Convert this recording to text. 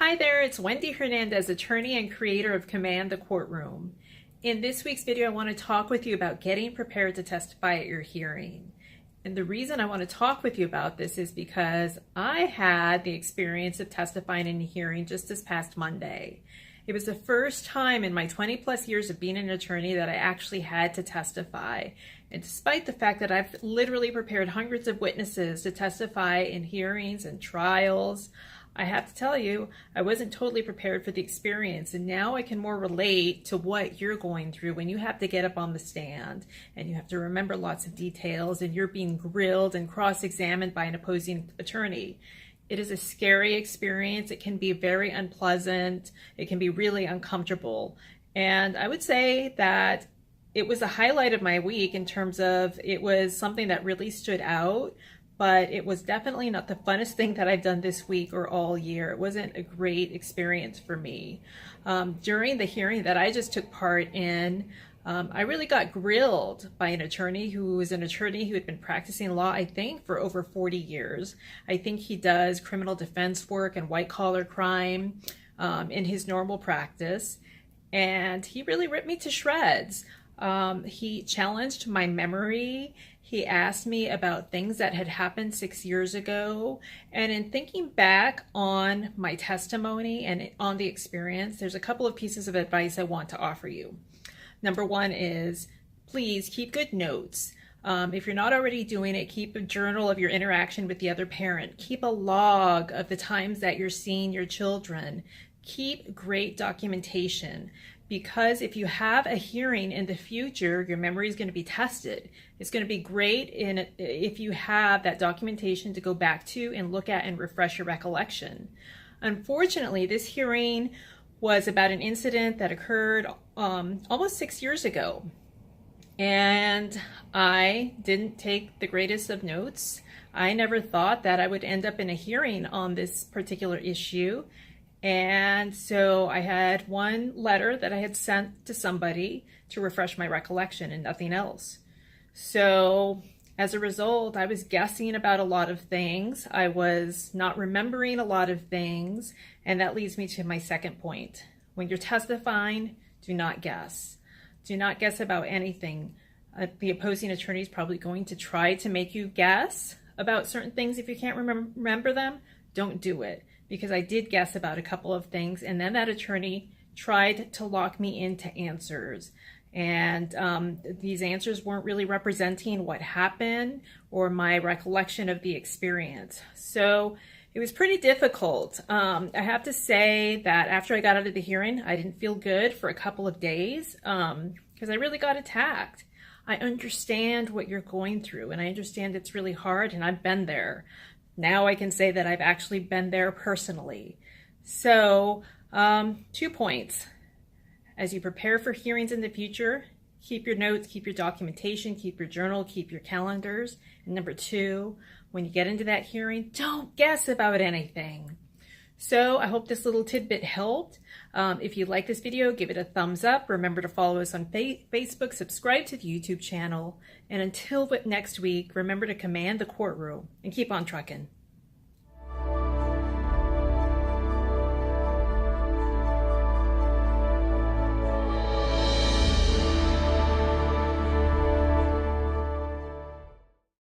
Hi there, it's Wendy Hernandez, attorney and creator of Command the Courtroom. In this week's video, I want to talk with you about getting prepared to testify at your hearing. And the reason I want to talk with you about this is because I had the experience of testifying in a hearing just this past Monday. It was the first time in my 20 plus years of being an attorney that I actually had to testify. And despite the fact that I've literally prepared hundreds of witnesses to testify in hearings and trials, I have to tell you, I wasn't totally prepared for the experience, and now I can more relate to what you're going through when you have to get up on the stand and you have to remember lots of details and you're being grilled and cross-examined by an opposing attorney. It is a scary experience. It can be very unpleasant. It can be really uncomfortable. And I would say that it was a highlight of my week in terms of it was something that really stood out. But it was definitely not the funnest thing that I've done this week or all year. It wasn't a great experience for me. During the hearing that I just took part in, I really got grilled by an attorney who was an attorney who had been practicing law, I think, for over 40 years. I think he does criminal defense work and white-collar crime in his normal practice. And he really ripped me to shreds. He challenged my memory. He asked me about things that had happened 6 years ago. And in thinking back on my testimony and on the experience, there's a couple of pieces of advice I want to offer you. Number one is, please keep good notes. If you're not already doing it, keep a journal of your interaction with the other parent. Keep a log of the times that you're seeing your children. Keep great documentation. Because if you have a hearing in the future, your memory is going to be tested. It's going to be great if you have that documentation to go back to and look at and refresh your recollection. Unfortunately, this hearing was about an incident that occurred almost 6 years ago. And I didn't take the greatest of notes. I never thought that I would end up in a hearing on this particular issue. And so I had one letter that I had sent to somebody to refresh my recollection and nothing else. So as a result, I was guessing about a lot of things. I was not remembering a lot of things. And that leads me to my second point. When you're testifying, do not guess. Do not guess about anything. The opposing attorney is probably going to try to make you guess about certain things. If you can't remember them, don't do it. Because I did guess about a couple of things, and then that attorney tried to lock me into answers. And these answers weren't really representing what happened or my recollection of the experience. So it was pretty difficult. I have to say that after I got out of the hearing, I didn't feel good for a couple of days because I really got attacked. I understand what you're going through, and I understand it's really hard, and I've been there. Now I can say that I've actually been there personally. So 2 points. As you prepare for hearings in the future, keep your notes, keep your documentation, keep your journal, keep your calendars. And number 2, when you get into that hearing, don't guess about anything. So I hope this little tidbit helped. If you like this video, give it a thumbs up. Remember to follow us on Facebook, subscribe to the YouTube channel. And until next week, remember to command the courtroom and keep on trucking.